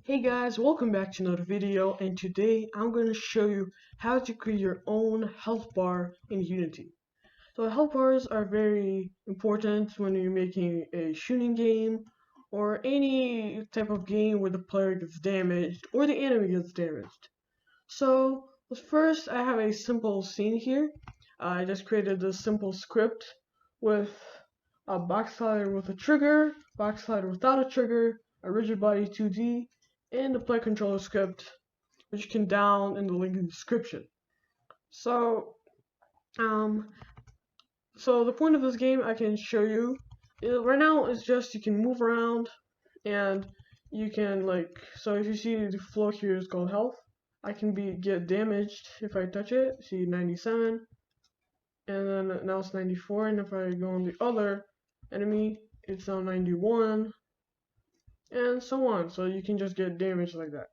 Hey guys, welcome back to another video, and today I'm going to show you how to create your own health bar in Unity. So health bars are very important when you're making a shooting game or any type of game where the player gets damaged or the enemy gets damaged. So first I have a simple scene here. I just created this simple script with a box slider with a trigger, box slider without a trigger, a rigid body 2D, and the play controller script, which you can download in the link in the description. So, um, so the point of this game I can show you right now is just you can move around and you can so if you see the flow here is called health. I can get damaged if I touch it. See 97, and then now it's 94, and if I go on the other enemy, it's now 91, and so on. So you can just get damaged like that.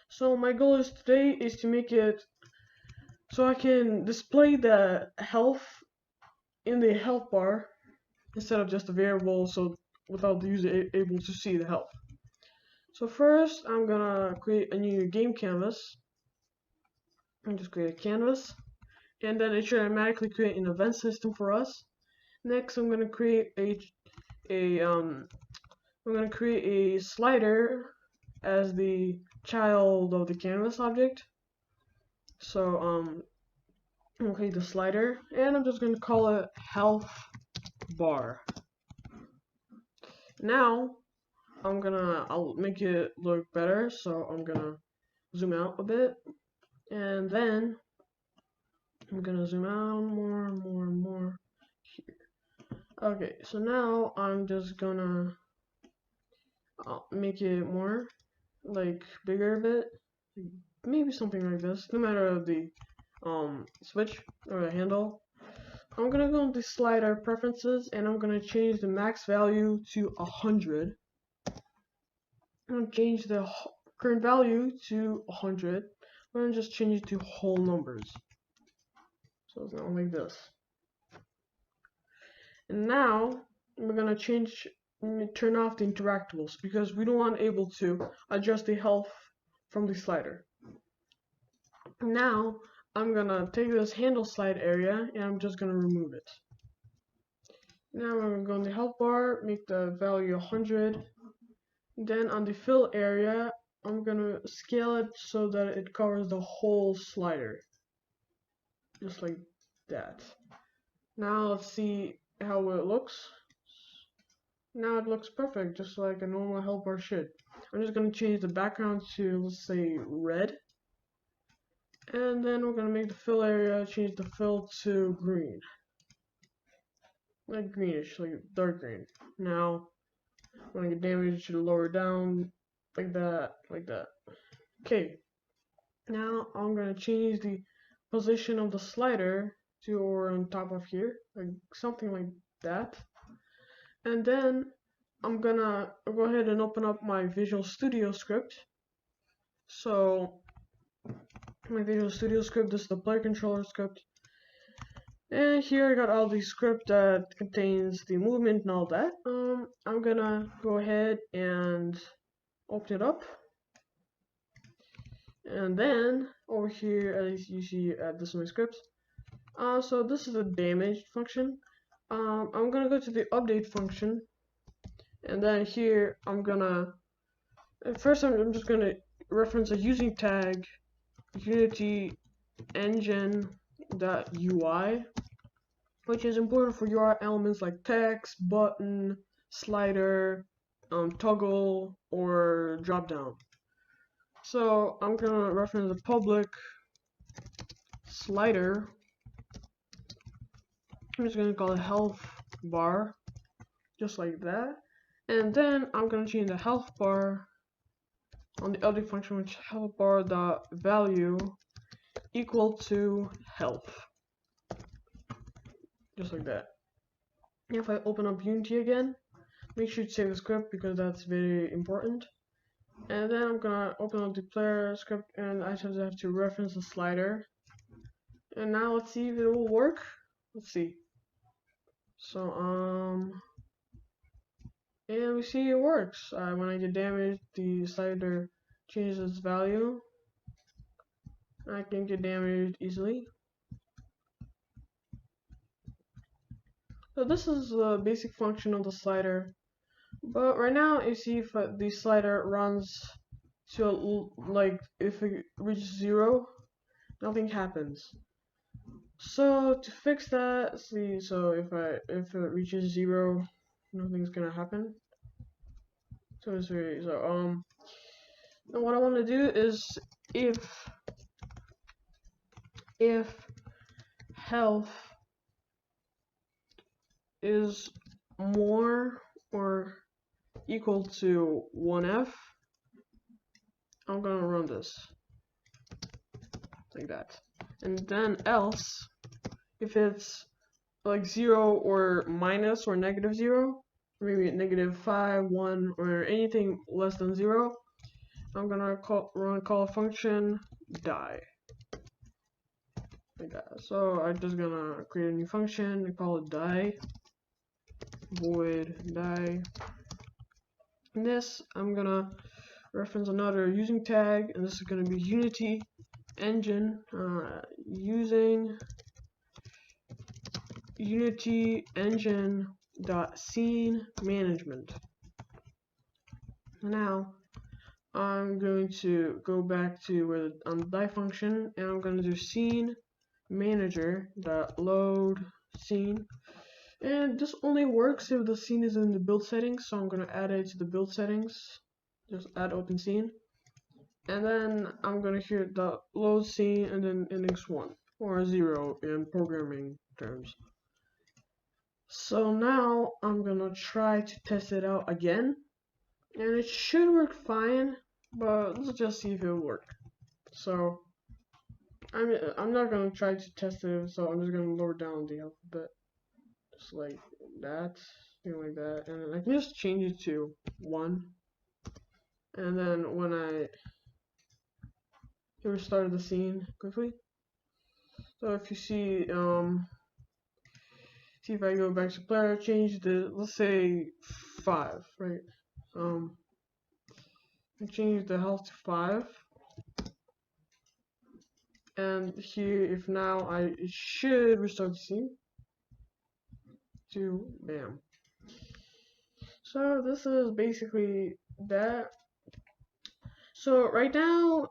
So my goal today is to make it so I can display the health in the health bar instead of just a variable, so without the user able to see the health. So first I'm gonna create a new game canvas. And just create a canvas, and then it should automatically create an event system for us. Next I'm gonna create I'm gonna create a slider as the child of the canvas object. So I'm gonna create the slider, and I'm just gonna call it health bar. Now I'll make it look better, so I'm gonna zoom out a bit, and then I'm gonna zoom out more and more and more here. Okay, so now I'm just gonna make it more bigger a bit, maybe something like this, no matter of the switch or the handle. I'm gonna go into slider preferences, and I'm gonna change the max value to 100. I'm gonna change the current value to 100. I'm gonna just change it to whole numbers, so it's not like this. And now we're gonna turn off the interactables, because we don't want able to adjust the health from the slider. Now I'm gonna take this handle slide area, and I'm just gonna remove it. Now I'm gonna go in the health bar, make the value 100. Then on the fill area, I'm gonna scale it so that it covers the whole slider, just like that. Now let's see how it looks. Now it looks perfect, just like a normal health bar should. I'm just gonna change the background to, let's say, red. And then we're gonna make the fill area, change the fill to green. Like greenish, like dark green. Now, when I get damage, to lower down, like that, like that. Okay. Now I'm gonna change the position of the slider to over on top of here, like something like that. And then I'm gonna go ahead and open up my Visual Studio script. So my Visual Studio script, this is the player controller script. And here I got all the script that contains the movement and all that. I'm gonna go ahead and open it up. And then over here, as you see, this is my script. So this is a damage function. I'm gonna go to the update function, and then here I'm just gonna reference a using tag Unity engine.ui, which is important for UI elements like text, button, slider, toggle, or drop down. So I'm gonna reference the public slider. I'm just gonna call it health bar, just like that. And then I'm gonna change the health bar on the update function, which health bar dot value equal to health, just like that. If I open up Unity again, make sure to save the script, because that's very important. And then I'm gonna open up the player script, and I just have to reference the slider. And now let's see if it will work. Let's see. So And we see it works. When I get damaged, the slider changes its value. I can get damaged easily. So this is the basic function of the slider. But right now, you see if the slider runs to like if it reaches 0, nothing happens. So to fix that, see, so if it reaches 0, nothing's gonna happen. So it's very and what I want to do is if health is more or equal to 1F, I'm gonna run this like that. And then else, if it's like 0 or minus or negative 0, maybe negative 5, 1, or anything less than 0, I'm gonna call a function die. Like that. So I'm just gonna create a new function and call it die, void die. In this, I'm gonna reference another using tag, and this is gonna be Unity engine using Unity engine dot scene management. Now I'm going to go back to where on the die function, and I'm going to do scene manager dot load scene. And this only works if the scene is in the build settings, so I'm going to add it to the build settings. Just add open scene. And then I'm going to hit the load scene and then index 1 or 0 in programming terms. So now I'm going to try to test it out again. And it should work fine, but let's just see if it'll work. So I'm not going to try to test it, so I'm just going to lower down the alphabet. Just like that, something like that, and then I can just change it to 1. And then when I restart the scene quickly, so if you see, see if I go back to player, change the, let's say 5, right? I change the health to 5, and here, if now it should restart the scene to bam. So this is basically that. So right now,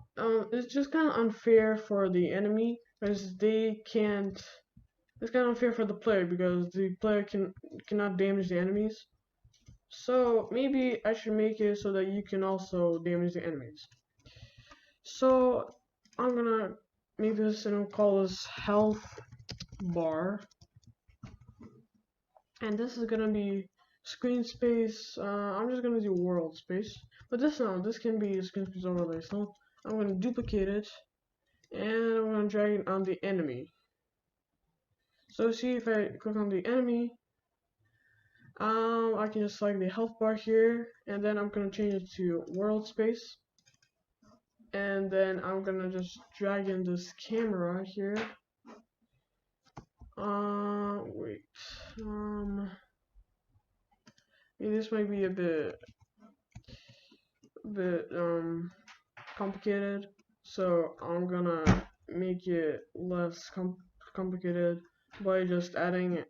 it's just kind of unfair for the enemy because they can't. It's kind of unfair for the player because the player cannot damage the enemies. So maybe I should make it so that you can also damage the enemies. So I'm gonna make this and I'll call this health bar, and this is gonna be screen space. I'm just gonna do world space. But this can be a screen space overlay, so I'm going to duplicate it, and I'm going to drag it on the enemy. So see if I click on the enemy, I can just select the health bar here, and then I'm going to change it to world space. And then I'm going to just drag in this camera here. Wait, this might be a bit complicated, so I'm gonna make it less complicated by just adding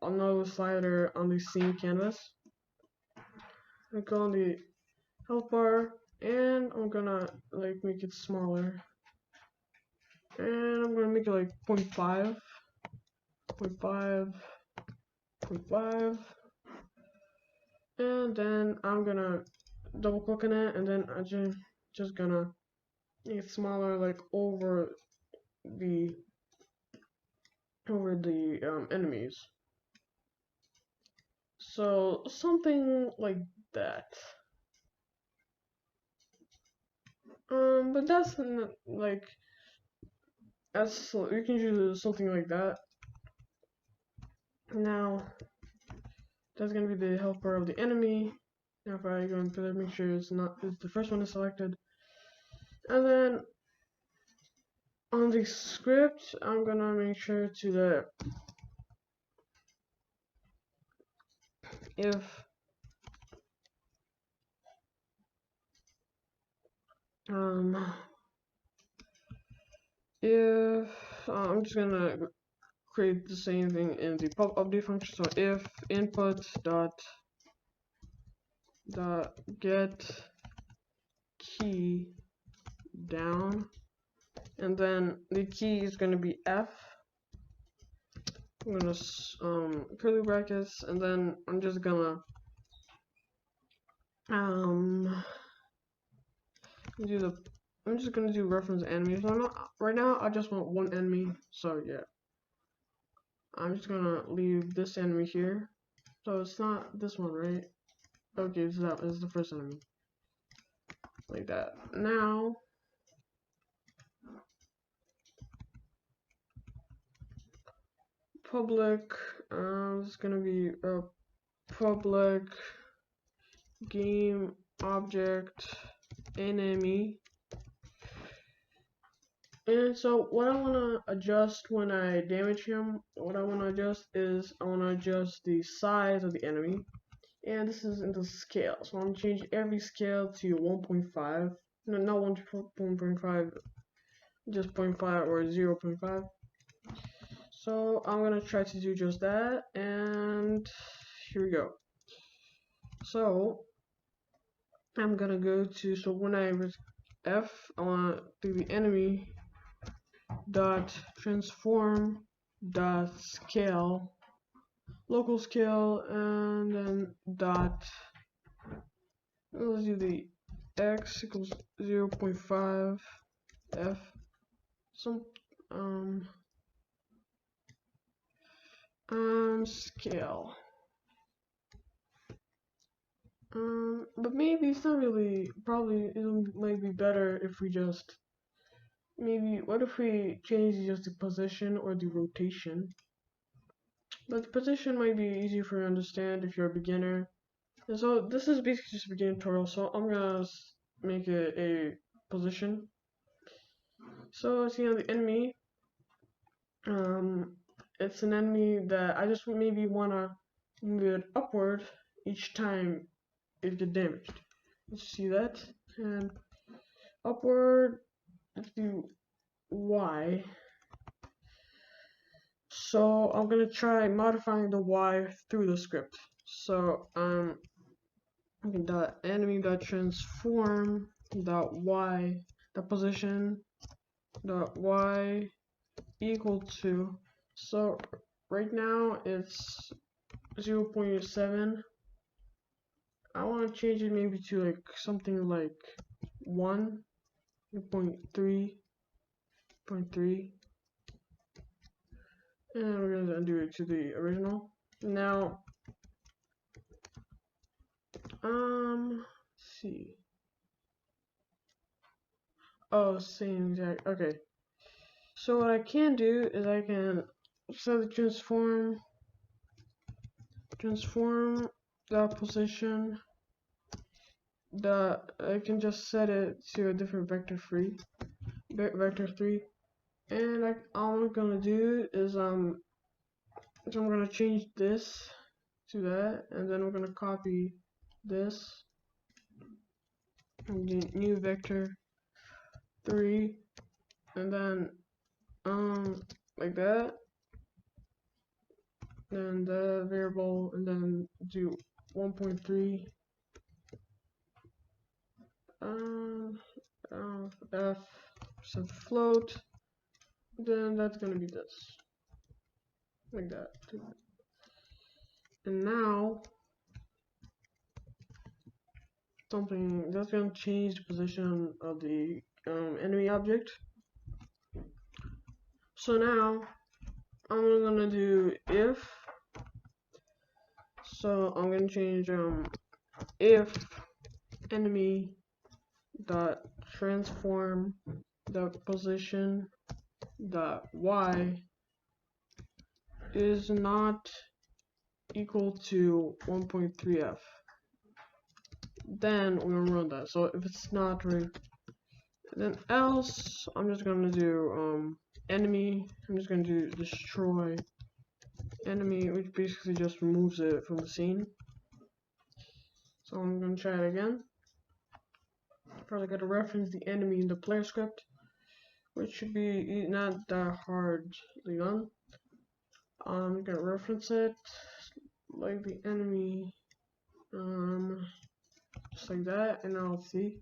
another slider on the scene canvas. I go on the health bar, and I'm gonna like make it smaller, and I'm gonna make it like 0.5, 0.5, 0.5, and then I'm gonna double click on it, and then I just gonna make it smaller, like over the enemies. So something like that. But that's not, like, you can do something like that. Now that's gonna be the helper of the enemy. Now if I go into there, make sure it's the first one is selected, and then on the script, I'm gonna make sure to if if I'm just gonna create the same thing in the pub update function. So if input dot get key down, and then the key is gonna be F. I'm gonna curly brackets, and then I'm just gonna I'm just gonna do reference enemies. Right now I just want one enemy, so yeah. I'm just gonna leave this enemy here. So it's not this one, right? Okay, so that is the first enemy. Like that. Now public it's gonna be a public game object enemy. And so what I want to adjust when I damage him, what I want to adjust is I want to adjust the size of the enemy. And this is in the scale. So I'm going to change every scale to 1.5. No, not 1.5, just 0.5 or 0.5. So I'm going to try to do just that. And here we go. So I'm going to go to, so when I F, I want to do the enemy dot transform dot scale, local scale, and then dot, let's do the x equals 0.5 f, some scale. But maybe it's not really, probably it might be better if we just maybe, what if we change just the position or the rotation? But the position might be easier for you to understand if you're a beginner. And so this is basically just a beginner tutorial, so I'm gonna make it a position. So see, the enemy, it's an enemy that I just maybe wanna move it upward each time it gets damaged. Let's see that, and upward, let's do Y. So I'm gonna try modifying the Y through the script. So okay, dot enemy dot transform dot Y, the position dot Y equal to, so right now it's 0.7. I want to change it maybe to like something like 1.3.3, and we're gonna undo it to the original. Now let's see, oh, same exact, okay. So what I can do is I can set the transform the position, I can just set it to a different vector 3, and all I'm gonna do is so I'm gonna change this to that, and then we're gonna copy this and do new vector 3, and then like that, then the variable, and then do 1.3 f set float, then that's gonna be this, like that. And now something that's gonna change the position of the enemy object. So now I'm gonna do if, so I'm gonna change if enemy dot transform the position dot Y is not equal to 1.3f, then we're gonna run that. So if it's not right, then else I'm just gonna do enemy, I'm just gonna do destroy enemy, which basically just removes it from the scene. So I'm gonna try it again. First I gotta reference the enemy in the player script, which should be not that hardly done. I'm gonna reference it like the enemy, just like that, and now let's see.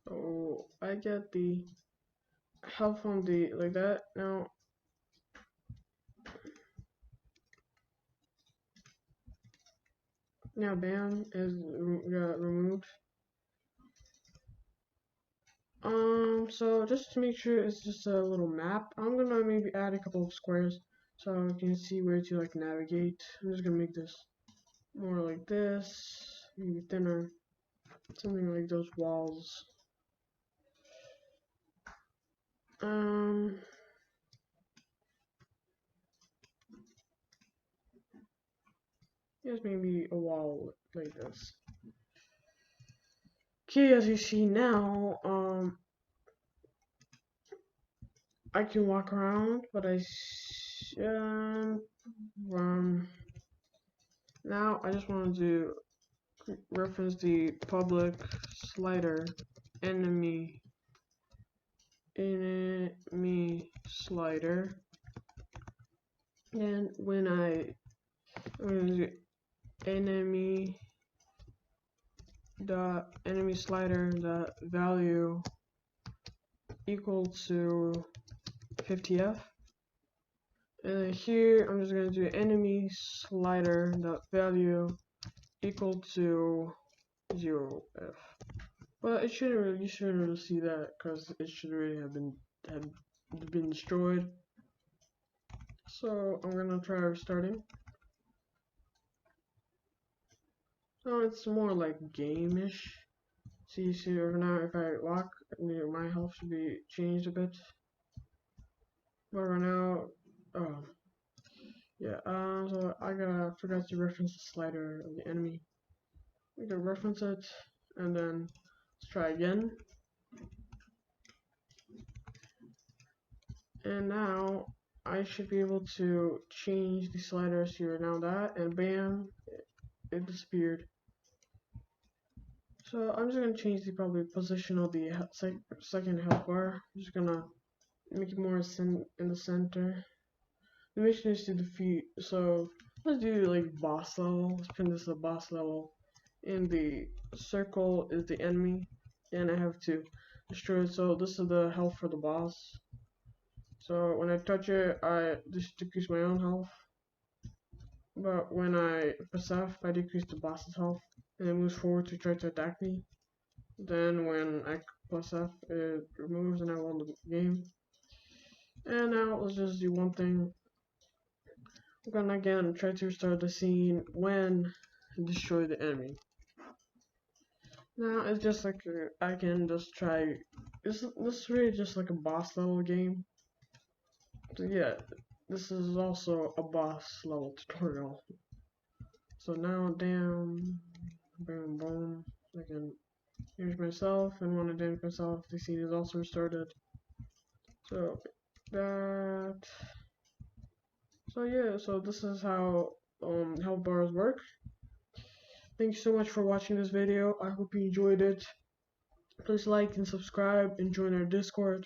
So I get the health on the like that. Now bam is got removed. So just to make sure it's just a little map, I'm gonna maybe add a couple of squares so you can see where to like navigate. I'm just gonna make this more like this, maybe thinner, something like those walls. Here's maybe a wall like this. Okay, as you see now, I can walk around, but now I just wanted to reference the public slider enemy slider, and when I'm gonna do enemy slider the value equal to 50f, and then here I'm just gonna do enemy slider the value equal to 0f. But it shouldn't really, you shouldn't really see that because it should really have been destroyed. So I'm gonna try restarting. So it's more like game-ish. So you see over now, if I walk, my health should be changed a bit. But right now, oh yeah. So I forgot to reference the slider of the enemy. We can reference it, and then let's try again. And now I should be able to change the sliders here. Now that, and bam, it disappeared. So I'm just gonna change the probably position of the second health bar. I'm just gonna make it more in the center. The mission is to defeat. So let's do like boss level. Let's pin this to boss level. And the circle is the enemy, and I have to destroy it. So this is the health for the boss. So when I touch it, I just decrease my own health. But when I press F, I decrease the boss's health, and it moves forward to try to attack me. Then when I press F, it removes, and I won the game. And now let's just do one thing. I'm gonna again try to restart the scene when I destroy the enemy. Now it's just like I can just try. This is really just like a boss level game. So yeah, this is also a boss level tutorial. So now down, boom, boom. I can damage myself, and when I damage myself, the scene is also restarted. So that. So yeah, so this is how health bars work. Thank you so much for watching this video. I hope you enjoyed it. Please like and subscribe and join our Discord.